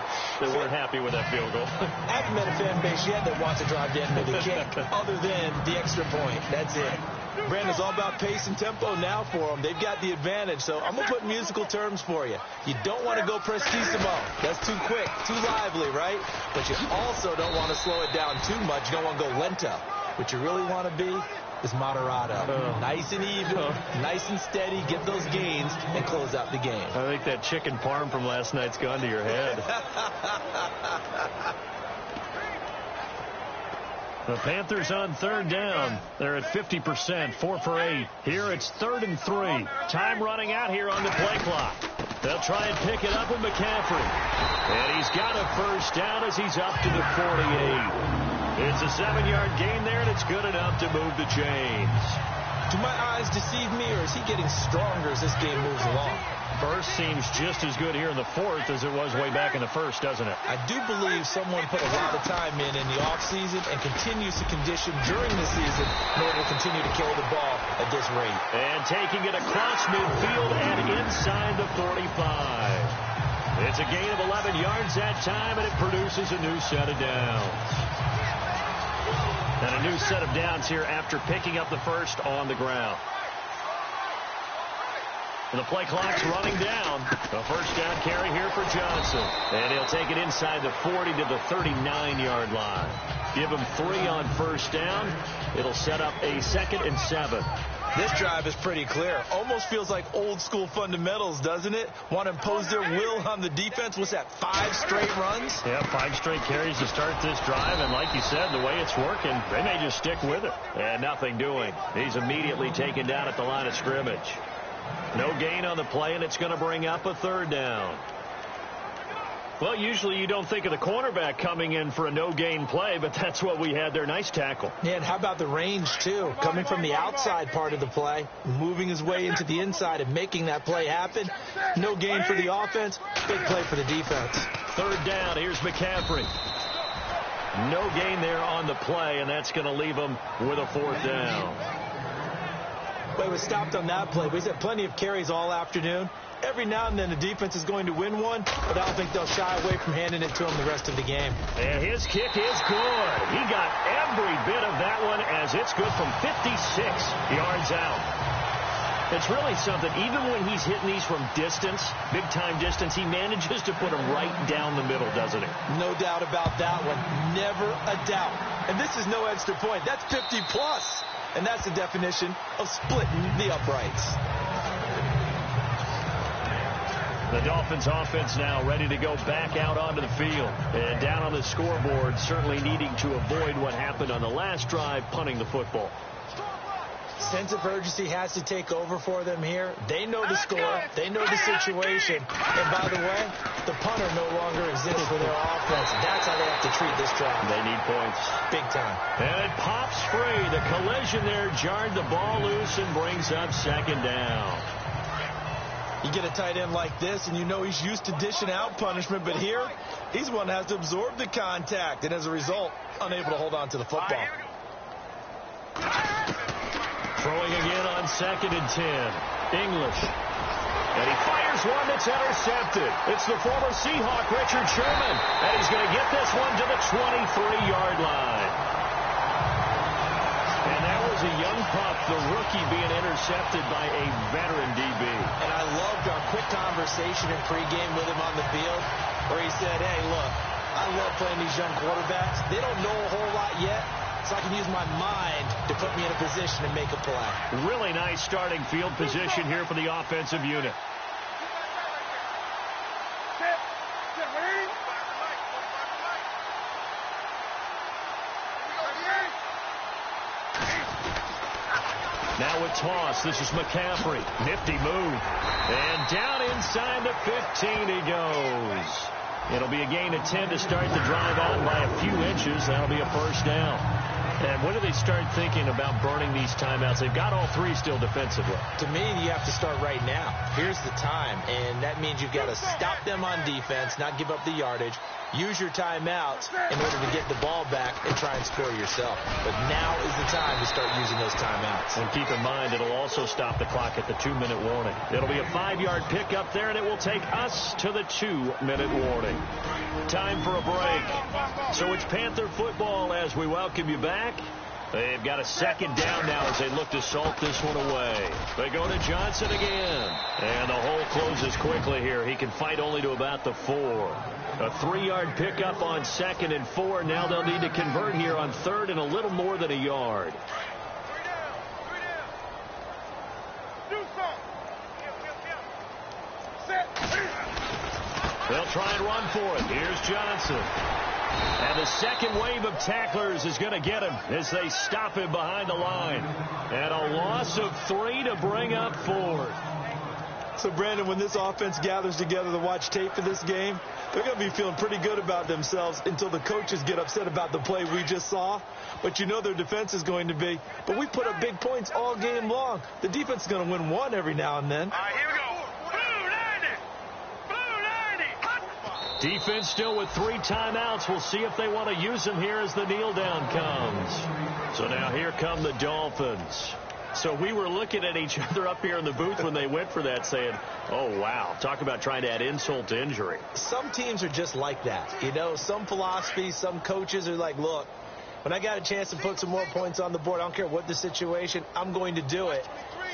weren't happy with that field goal. I haven't met a fan base yet that wants to drive to end with a kick, other than the extra point. That's it. Brandon's all about pace and tempo now for them. They've got the advantage, so I'm going to put musical terms for you. You don't want to go prestissimo. That's too quick, too lively, right? But you also don't want to slow it down too much. You don't want to go lento. What you really want to be is moderato. Nice and even, nice and steady, get those gains, and close out the game. I think that chicken parm from last night's gone to your head. The Panthers on third down. They're at 50%, 4 for 8. Here it's 3rd and 3. Time running out here on the play clock. They'll try and pick it up with McCaffrey. And he's got a first down as he's up to the 48. It's a 7-yard gain there, and it's good enough to move the chains. Do my eyes deceive me, or is he getting stronger as this game moves along? First seems just as good here in the 4th as it was way back in the 1st, doesn't it? I do believe someone put a lot of time in the offseason and continues to condition during the season in order to continue to carry the ball at this rate. And taking it across midfield and inside the 45. It's a gain of 11 yards that time, and it produces a new set of downs. And a new set of downs here after picking up the first on the ground. And the play clock's running down. A first down carry here for Johnson. And he'll take it inside the 40 to the 39-yard line. Give him 3 on first down. It'll set up a 2nd and 7. This drive is pretty clear. Almost feels like old school fundamentals, doesn't it? Want to impose their will on the defense. What's that, 5 straight runs? Yeah, 5 straight carries to start this drive. And like you said, the way it's working, they may just stick with it. And nothing doing. He's immediately taken down at the line of scrimmage. No gain on the play, and it's going to bring up a 3rd down. Well, usually you don't think of the cornerback coming in for a no-gain play, but that's what we had there. Nice tackle. Yeah, and how about the range, too? Coming from the outside part of the play, moving his way into the inside and making that play happen. No gain for the offense, big play for the defense. 3rd down, here's McCaffrey. No gain there on the play, and that's going to leave him with a 4th down. Well, he was stopped on that play, but he's had plenty of carries all afternoon. Every now and then the defense is going to win one, but I don't think they'll shy away from handing it to him the rest of the game. And his kick is good. He got every bit of that one as it's good from 56 yards out. It's really something. Even when he's hitting these from distance, big-time distance, he manages to put them right down the middle, doesn't he? No doubt about that one. Never a doubt. And this is no extra point. That's 50-plus. And that's the definition of splitting the uprights. The Dolphins offense now ready to go back out onto the field. And down on the scoreboard, certainly needing to avoid what happened on the last drive, punting the football. Sense of urgency has to take over for them here. They know the score. They know the situation. And by the way, the punter no longer exists for their offense. That's how they have to treat this drive. They need points. Big time. And it pops free. The collision there jarred the ball loose and brings up 2nd down. You get a tight end like this, and you know he's used to dishing out punishment, but here, he's one that has to absorb the contact, and as a result, unable to hold on to the football. Throwing again on 2nd and 10. English. And he fires one that's intercepted. It's the former Seahawk, Richard Sherman. And he's going to get this one to the 23-yard line. And that was a young pup, the rookie, being intercepted by a veteran DB. And I loved our quick conversation in pregame with him on the field, where he said, hey, look, I love playing these young quarterbacks. They don't know a whole lot yet, so I can use my mind to put me in a position to make a play. Really nice starting field position here for the offensive unit. Now a toss. This is McCaffrey. Nifty move. And down inside the 15 he goes. It'll be a gain of 10 to start the drive out by a few inches. That'll be a first down. And when do they start thinking about burning these timeouts? They've got all three still defensively. To me, you have to start right now. Here's the time, and that means you've got to stop them on defense, not give up the yardage, use your timeouts in order to get the ball back and try and score yourself. But now is the time to start using those timeouts. And keep in mind, it'll also stop the clock at the 2-minute warning. It'll be a 5-yard pickup there, and it will take us to the 2-minute warning. Time for a break. So it's Panther football as we welcome you back. They've got a second down now as they look to salt this one away. They go to Johnson again. And the hole closes quickly here. He can fight only to about the 4. A 3-yard pickup on 2nd and 4. Now they'll need to convert here on 3rd and a little more than a yard. They'll try and run for it. Here's Johnson. And the second wave of tacklers is going to get him as they stop him behind the line. And a loss of 3 to bring up 4th. So, Brandon, when this offense gathers together to watch tape for this game, they're going to be feeling pretty good about themselves until the coaches get upset about the play we just saw. But you know their defense is going to be. But we put up big points all game long. The defense is going to win one every now and then. All right, here we go. Defense still with 3 timeouts. We'll see if they want to use them here as the kneel down comes. So now here come the Dolphins. So we were looking at each other up here in the booth when they went for that saying, oh, wow, talk about trying to add insult to injury. Some teams are just like that. You know, some philosophies, some coaches are like, look, when I got a chance to put some more points on the board, I don't care what the situation, I'm going to do it.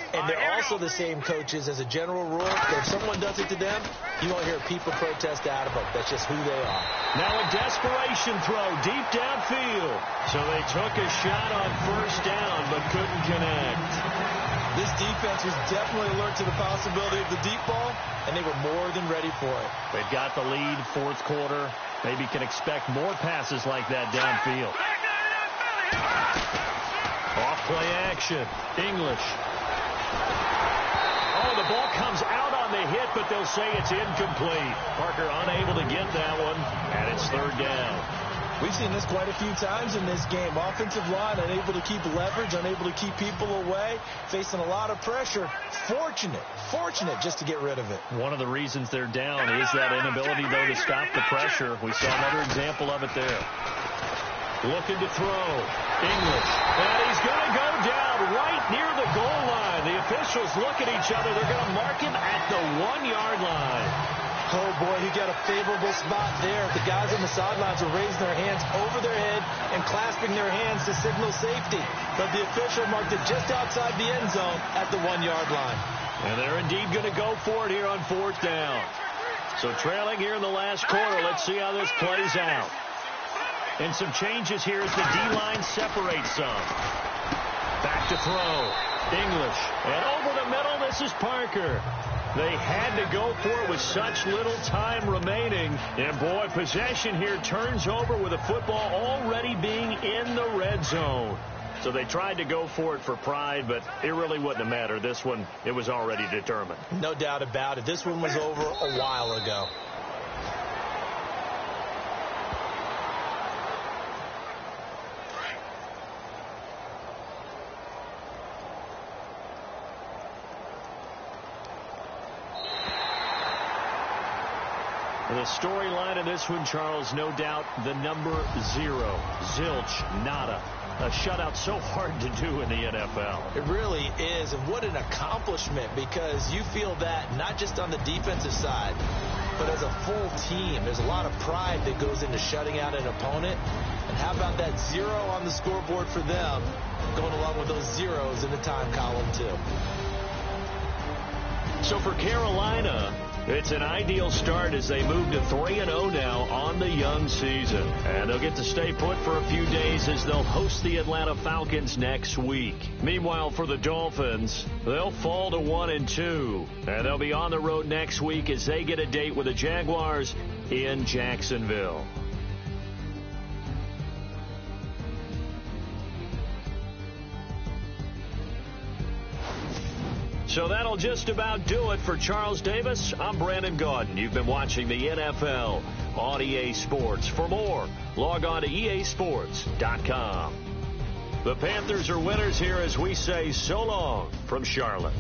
And they're also the same coaches as a general rule. If someone does it to them, you won't hear people protest out of them. That's just who they are. Now a desperation throw deep downfield. So they took a shot on 1st down but couldn't connect. This defense was definitely alert to the possibility of the deep ball, and they were more than ready for it. They've got the lead, 4th quarter. Maybe can expect more passes like that downfield. Off play action. English. Oh, the ball comes out on the hit, but they'll say it's incomplete. Parker unable to get that one, and it's 3rd down. We've seen this quite a few times in this game. Offensive line unable to keep leverage, unable to keep people away, facing a lot of pressure. Fortunate just to get rid of it. One of the reasons they're down is that inability, though, to stop the pressure. We saw another example of it there. Looking to throw. English. And he's going to go down right near the goal line. The officials look at each other. They're going to mark him at the 1-yard line. Oh, boy, he got a favorable spot there. The guys on the sidelines are raising their hands over their head and clasping their hands to signal safety. But the official marked it just outside the end zone at the 1-yard line. And they're indeed going to go for it here on 4th down. So trailing here in the last quarter. Let's see how this plays out. And some changes here as the D-line separates some. Back to throw. English. And over the middle, this is Parker. They had to go for it with such little time remaining. And, boy, possession here turns over with the football already being in the red zone. So they tried to go for it for pride, but it really wouldn't have mattered. This one, it was already determined. No doubt about it. This one was over a while ago. The storyline of this one, Charles, no doubt the number 0. Zilch, nada. A shutout so hard to do in the NFL. It really is, and what an accomplishment, because you feel that not just on the defensive side, but as a full team. There's a lot of pride that goes into shutting out an opponent. And how about that 0 on the scoreboard for them, going along with those zeros in the time column, too. So for Carolina, it's an ideal start as they move to 3-0 now on the young season. And they'll get to stay put for a few days as they'll host the Atlanta Falcons next week. Meanwhile, for the Dolphins, they'll fall to 1-2. And they'll be on the road next week as they get a date with the Jaguars in Jacksonville. So that'll just about do it for Charles Davis. I'm Brandon Gaudin. You've been watching the NFL on EA Sports. For more, log on to easports.com. The Panthers are winners here as we say so long from Charlotte.